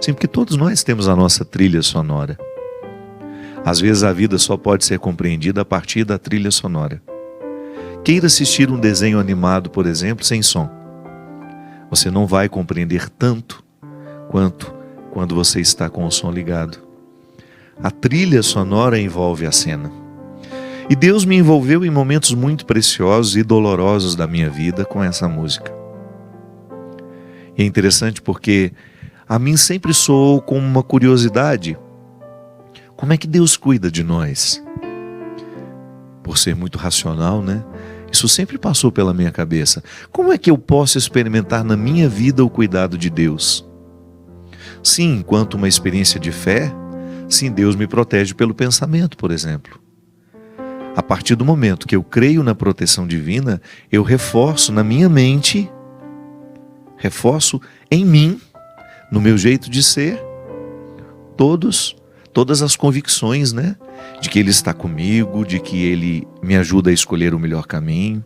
Sim, porque todos nós temos a nossa trilha sonora. Às vezes a vida só pode ser compreendida a partir da trilha sonora. Queira assistir um desenho animado, por exemplo, sem som. Você não vai compreender tanto quanto quando você está com o som ligado. A trilha sonora envolve a cena. E Deus me envolveu em momentos muito preciosos e dolorosos da minha vida com essa música. E é interessante porque a mim sempre soou como uma curiosidade. Como é que Deus cuida de nós? Por ser muito racional, né? Isso sempre passou pela minha cabeça. Como é que eu posso experimentar na minha vida o cuidado de Deus? Sim, enquanto uma experiência de fé, sim, Deus me protege pelo pensamento, por exemplo. A partir do momento que eu creio na proteção divina, eu reforço na minha mente, reforço em mim, no meu jeito de ser, todas as convicções, né? De que Ele está comigo, de que Ele me ajuda a escolher o melhor caminho.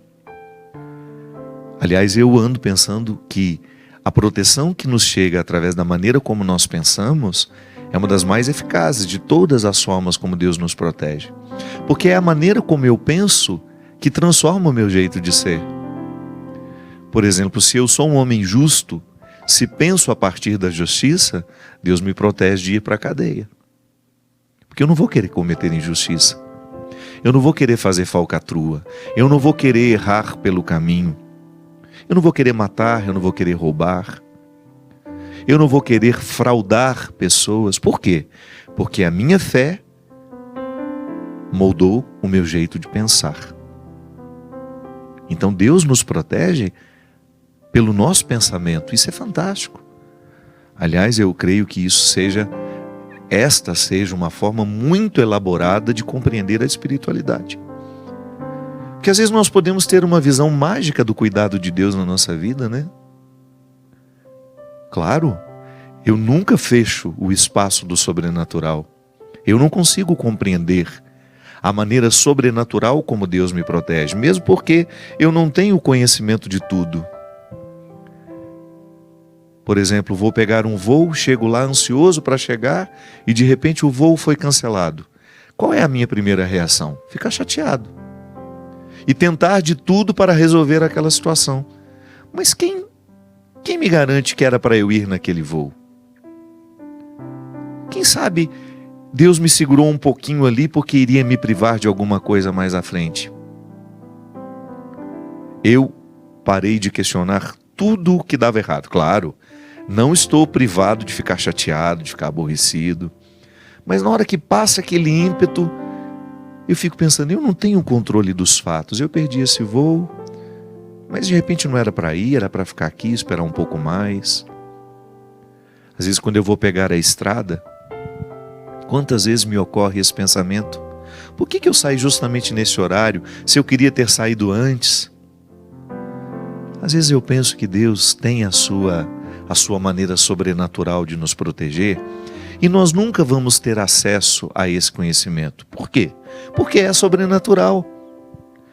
Aliás, eu ando pensando que a proteção que nos chega através da maneira como nós pensamos é uma das mais eficazes de todas as formas como Deus nos protege. Porque é a maneira como eu penso que transforma o meu jeito de ser. Por exemplo, se eu sou um homem justo, se penso a partir da justiça, Deus me protege de ir para a cadeia. Porque eu não vou querer cometer injustiça. Eu não vou querer fazer falcatrua. Eu não vou querer errar pelo caminho. Eu não vou querer matar, eu não vou querer roubar. Eu não vou querer fraudar pessoas. Por quê? Porque a minha fé moldou o meu jeito de pensar. Então Deus nos protege pelo nosso pensamento. Isso é fantástico. Aliás, eu creio que esta seja uma forma muito elaborada de compreender a espiritualidade. Porque às vezes nós podemos ter uma visão mágica do cuidado de Deus na nossa vida, né? Claro, eu nunca fecho o espaço do sobrenatural. Eu não consigo compreender a maneira sobrenatural como Deus me protege, mesmo porque eu não tenho conhecimento de tudo. Por exemplo, vou pegar um voo, chego lá ansioso para chegar e de repente o voo foi cancelado. Qual é a minha primeira reação? Ficar chateado. E tentar de tudo para resolver aquela situação. Mas quem me garante que era para eu ir naquele voo? Quem sabe Deus me segurou um pouquinho ali porque iria me privar de alguma coisa mais à frente. Eu parei de questionar tudo o que dava errado. Claro, não estou privado de ficar chateado, de ficar aborrecido. Mas na hora que passa aquele ímpeto, eu fico pensando, eu não tenho controle dos fatos. Eu perdi esse voo, mas de repente não era para ir, era para ficar aqui, esperar um pouco mais. Às vezes quando eu vou pegar a estrada, quantas vezes me ocorre esse pensamento? Por que eu saí justamente nesse horário, se eu queria ter saído antes? Às vezes eu penso que Deus tem a sua maneira sobrenatural de nos proteger e nós nunca vamos ter acesso a esse conhecimento. Por quê? Porque é sobrenatural.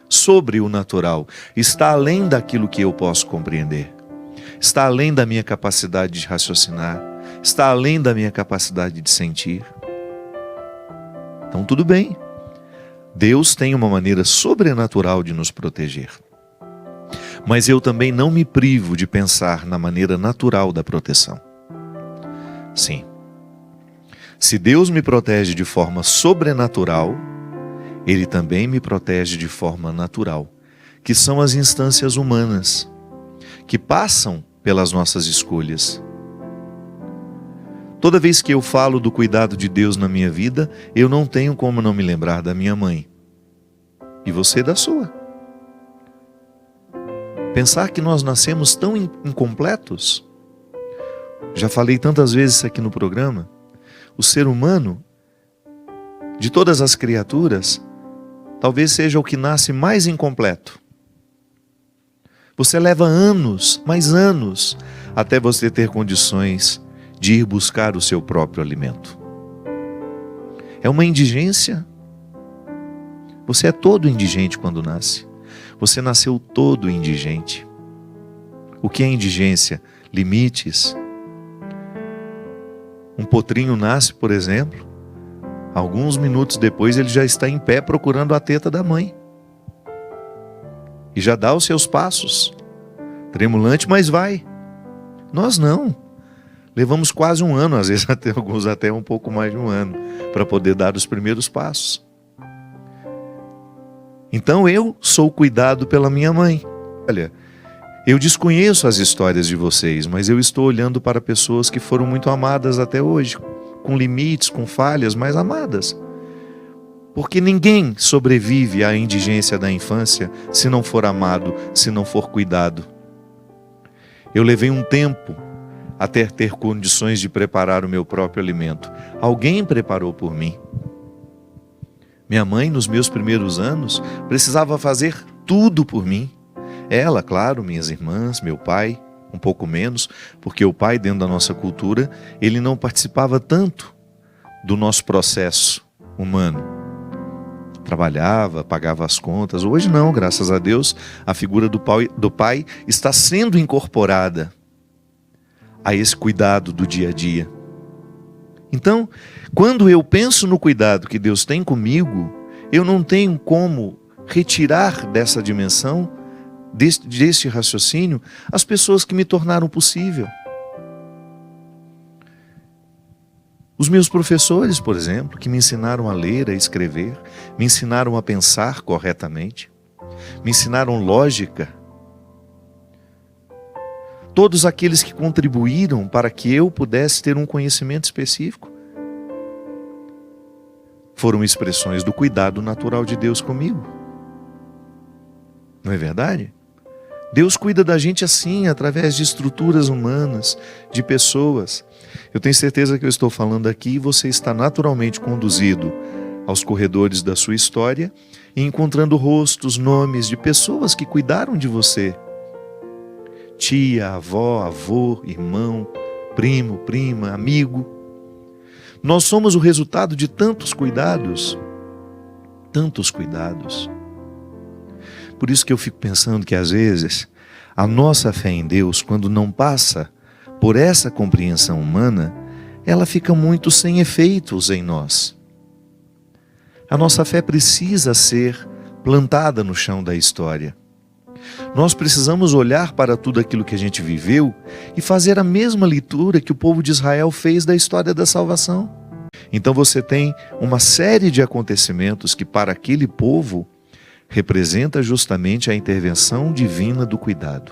Sobre o natural. Está além daquilo que eu posso compreender. Está além da minha capacidade de raciocinar. Está além da minha capacidade de sentir. Então tudo bem. Deus tem uma maneira sobrenatural de nos proteger. Mas eu também não me privo de pensar na maneira natural da proteção. Sim. Se Deus me protege de forma sobrenatural, Ele também me protege de forma natural, que são as instâncias humanas, que passam pelas nossas escolhas. Toda vez que eu falo do cuidado de Deus na minha vida, eu não tenho como não me lembrar da minha mãe. E você da sua. Pensar que nós nascemos tão incompletos. Já falei tantas vezes aqui no programa. O ser humano, de todas as criaturas, talvez seja o que nasce mais incompleto. Você leva anos, mais anos, até você ter condições de ir buscar o seu próprio alimento. É uma indigência. Você é todo indigente quando nasce. Você nasceu todo indigente. O que é indigência? Limites. potrinho nasce, por exemplo, alguns minutos depois ele já está em pé procurando a teta da mãe. E já dá os seus passos. Tremulante, mas vai. Nós não. Levamos quase um ano, às vezes alguns até um pouco mais de um ano, para poder dar os primeiros passos. Então eu sou cuidado pela minha mãe. Olha, eu desconheço as histórias de vocês, mas eu estou olhando para pessoas que foram muito amadas até hoje, com limites, com falhas, mas amadas. Porque ninguém sobrevive à indigência da infância se não for amado, se não for cuidado. Eu levei um tempo até ter condições de preparar o meu próprio alimento. Alguém preparou por mim. Minha mãe, nos meus primeiros anos, precisava fazer tudo por mim. Ela, claro, minhas irmãs, meu pai, um pouco menos, porque o pai, dentro da nossa cultura, ele não participava tanto do nosso processo humano. Trabalhava, pagava as contas. Hoje não, graças a Deus, a figura do pai está sendo incorporada a esse cuidado do dia a dia. Então, quando eu penso no cuidado que Deus tem comigo, eu não tenho como retirar dessa dimensão, deste raciocínio, as pessoas que me tornaram possível. Os meus professores, por exemplo, que me ensinaram a ler, a escrever, me ensinaram a pensar corretamente, me ensinaram lógica. Todos aqueles que contribuíram para que eu pudesse ter um conhecimento específico foram expressões do cuidado natural de Deus comigo. Não é verdade? Deus cuida da gente assim, através de estruturas humanas, de pessoas. Eu tenho certeza que eu estou falando aqui e você está naturalmente conduzido aos corredores da sua história e encontrando rostos, nomes de pessoas que cuidaram de você. Tia, avó, avô, irmão, primo, prima, amigo. Nós somos o resultado de tantos cuidados. Tantos cuidados. Por isso que eu fico pensando que às vezes a nossa fé em Deus, quando não passa por essa compreensão humana, ela fica muito sem efeitos em nós. A nossa fé precisa ser plantada no chão da história. Nós precisamos olhar para tudo aquilo que a gente viveu e fazer a mesma leitura que o povo de Israel fez da história da salvação. Então você tem uma série de acontecimentos que para aquele povo representa justamente a intervenção divina do cuidado.